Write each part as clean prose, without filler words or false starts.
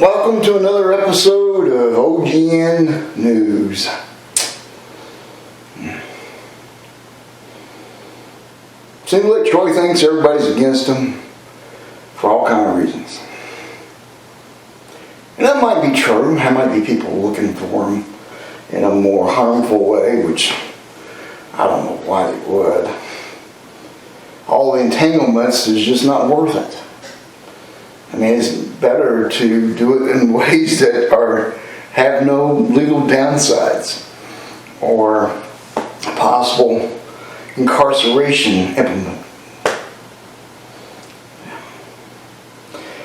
Welcome to another episode of OGN News. Seems like Troy thinks everybody's against him for all kind of reasons. And that might be true. There might be people looking for him in a more harmful way, which I don't know why they would. All the entanglements is just not worth it. I mean, it's better to do it in ways that have no legal downsides or possible incarceration implement.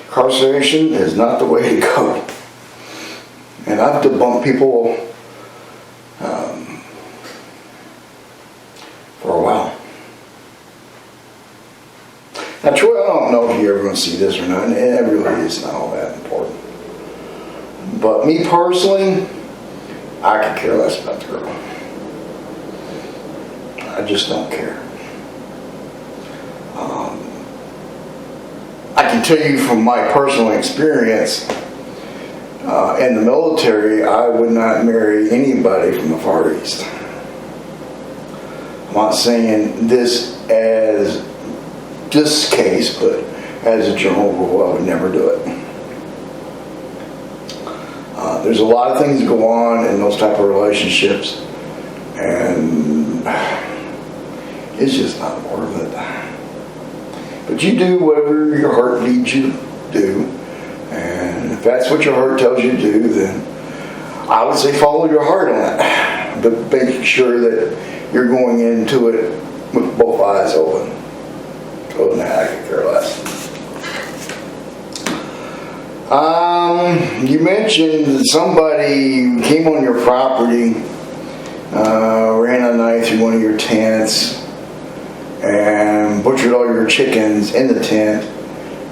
Incarceration is not the way to go. And I've debunked people for a while. Now, Troy, I don't know if you're ever going to see this or not, and it really is not all that important. But me personally, I could care less about the girl. I just don't care. I can tell you from my personal experience in the military, I would not marry anybody from the Far East. I'm not saying this as this case, but as a general rule, I would never do it. There's a lot of things that go on in those type of relationships, and it's just not worth it. But you do whatever your heart leads you to do, and if that's what your heart tells you to do, then I would say follow your heart on it, but make sure that you're going into it with both eyes open. Other than that, I could care less. You mentioned that somebody came on your property, ran a knife through one of your tents, and butchered all your chickens in the tent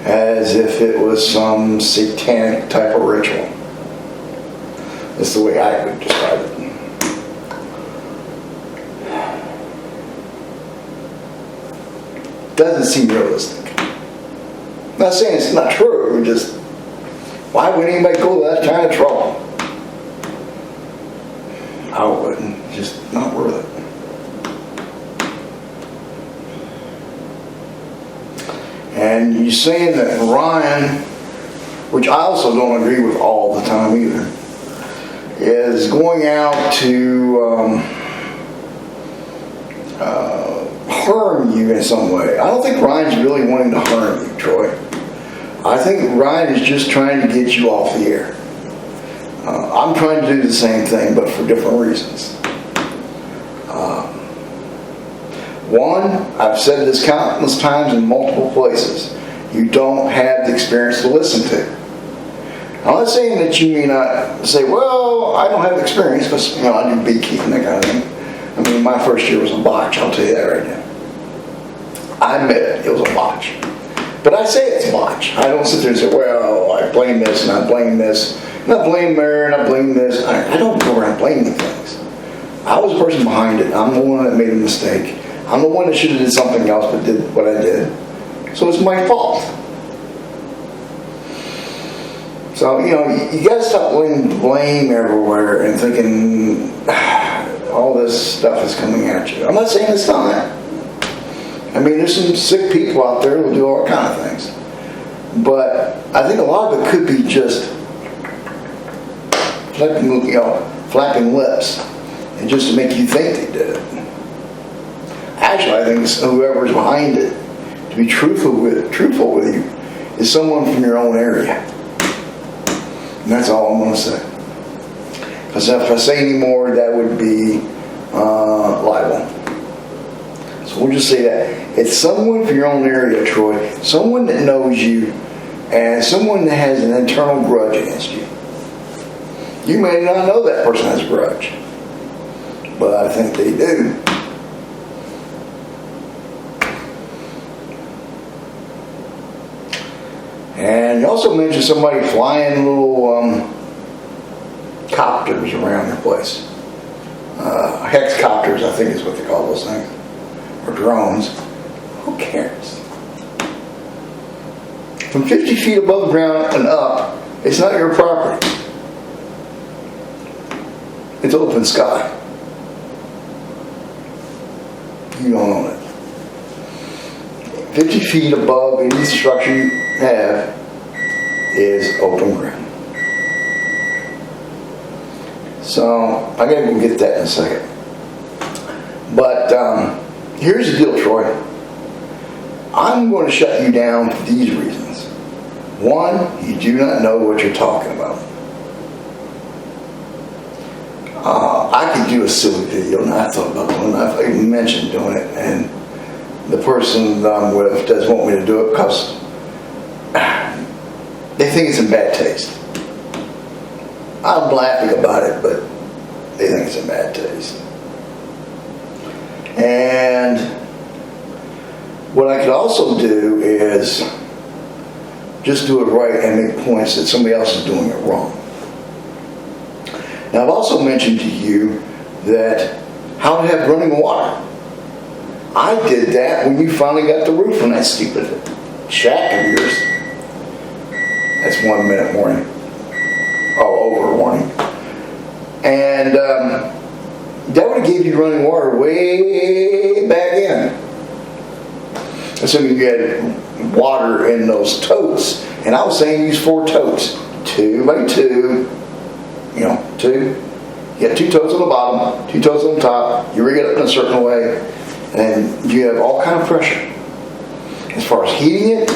as if it was some satanic type of ritual. That's the way I would describe it. Doesn't seem realistic. I'm not saying it's not true, just why would anybody go to that kind of trouble? I wouldn't. Just not worth it. And you're saying that Ryan, which I also don't agree with all the time either, is going out to harm you in some way. I don't think Ryan's really wanting to harm you, Troy. I think Ryan is just trying to get you off the air. I'm trying to do the same thing, but for different reasons. One, I've said this countless times in multiple places. You don't have the experience to listen to. I'm not saying that you may not say, well, I don't have the experience because I do beekeeping, that kind of thing. I mean, my first year was a botch, I'll tell you that right now. I admit it was a botch. But I say it's a botch. I don't sit there and say, well, I blame this and I blame this. And I blame there and I blame this. I don't go around blaming things. I was the person behind it. I'm the one that made a mistake. I'm the one that should have did something else but did what I did. So it's my fault. So, you got to stop laying blame everywhere and thinking all this stuff is coming at you. I'm not saying it's not. I mean, there's some sick people out there who do all kind of things. But I think a lot of it could be just flapping lips, and just to make you think they did it. Actually, I think it's whoever's behind it, to be truthful with you, is someone from your own area. And that's all I'm going to say. Because if I say any more, that would be libel. So we'll just say that. It's someone from your own area, Troy. Someone that knows you, and someone that has an internal grudge against you. You may not know that person has a grudge, but I think they do. And you also mentioned somebody flying little copters around their place. Hexcopters, I think is what they call those things. Or drones. Who cares? From 50 feet above the ground and up, It's not your property. It's open sky. You don't own it. 50 feet above any structure you have is open ground. So, I gotta go get that in a second. But here's the deal, Troy. I'm going to shut you down for these reasons. One, you do not know what you're talking about. I could do a silly video, and I thought about doing it. I've even mentioned doing it, and the person that I'm with doesn't want me to do it because they think it's in bad taste. I'm laughing about it, but they think it's in bad taste. And what I could also do is just do it right and make points that somebody else is doing it wrong. Now, I've also mentioned to you that how to have running water. I did that when you finally got the roof on that stupid shack of yours. That's 1 minute warning. Oh, over warning. And that would have gave you running water way back in. Assuming you had water in those totes. And I was saying use 4 totes. 2 by 2. You know, 2. You got 2 totes on the bottom, 2 totes on the top. You rig it up in a certain way. And you have all kind of pressure. As far as heating it,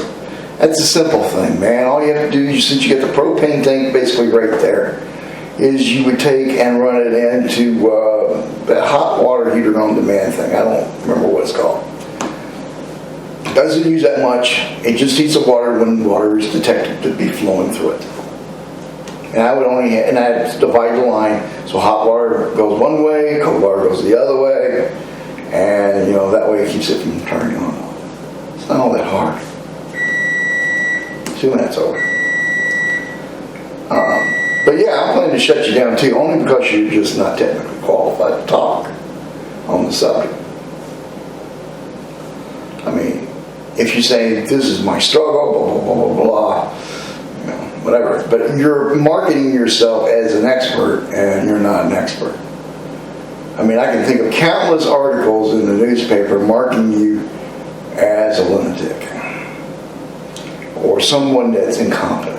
that's a simple thing, man. All you have to do is, since you get the propane tank basically right there, is you would take and run it into that hot water heater on demand thing. I don't remember what it's called. It doesn't use that much. It just heats the water when water is detected to be flowing through it. And I would I'd divide the line so hot water goes one way, cold water goes the other way, and you know that way it keeps it from turning on. It's not all that hard. 2 minutes over. But yeah, I'm planning to shut you down too, only because you're just not technically qualified to talk on the subject. I mean, if you say this is my struggle, blah blah blah blah blah, you know, whatever. But you're marketing yourself as an expert, and you're not an expert. I mean, I can think of countless articles in the newspaper marking you as a lunatic or someone that's incompetent.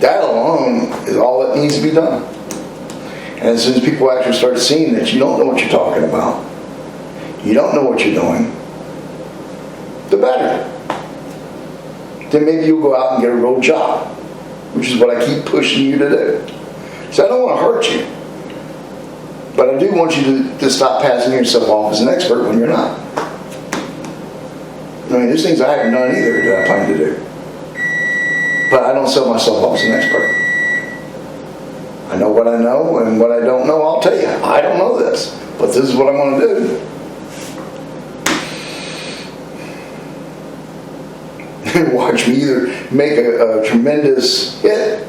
That alone is all that needs to be done. And as soon as people actually start seeing that you don't know what you're talking about, you don't know what you're doing, the better. Then maybe you'll go out and get a real job, which is what I keep pushing you to do. So I don't want to hurt you. But I do want you to stop passing yourself off as an expert when you're not. I mean, there's things I haven't done either that I plan to do. But I don't sell myself off as an expert. I know what I know, and what I don't know, I'll tell you. I don't know this, but this is what I'm going to do. Watch me either make a tremendous hit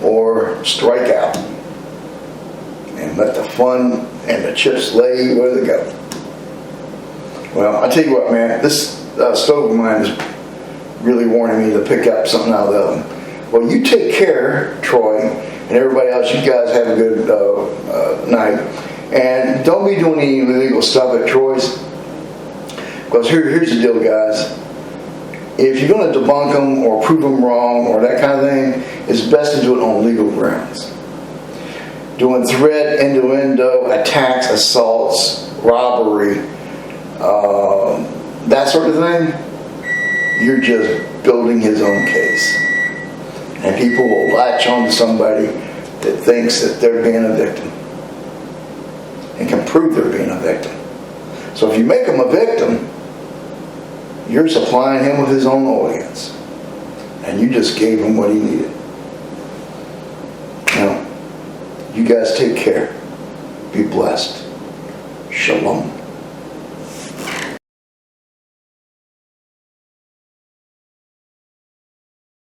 or strike out. And let the fun and the chips lay where they go. Well, I tell you what, man, this stove of mine is really warning me to pick up something out of the oven. Well, you take care, Troy, and everybody else. You guys have a good night. And don't be doing any illegal stuff at Troy's. Because here's the deal, guys. If you're going to debunk them or prove them wrong or that kind of thing, it's best to do it on legal grounds. Doing threat, innuendo, attacks, assaults, robbery, that sort of thing, you're just building his own case. And people will latch on to somebody that thinks that they're being a victim and can prove they're being a victim. So if you make him a victim, you're supplying him with his own audience. And you just gave him what he needed. Now, you guys take care. Be blessed. Shalom.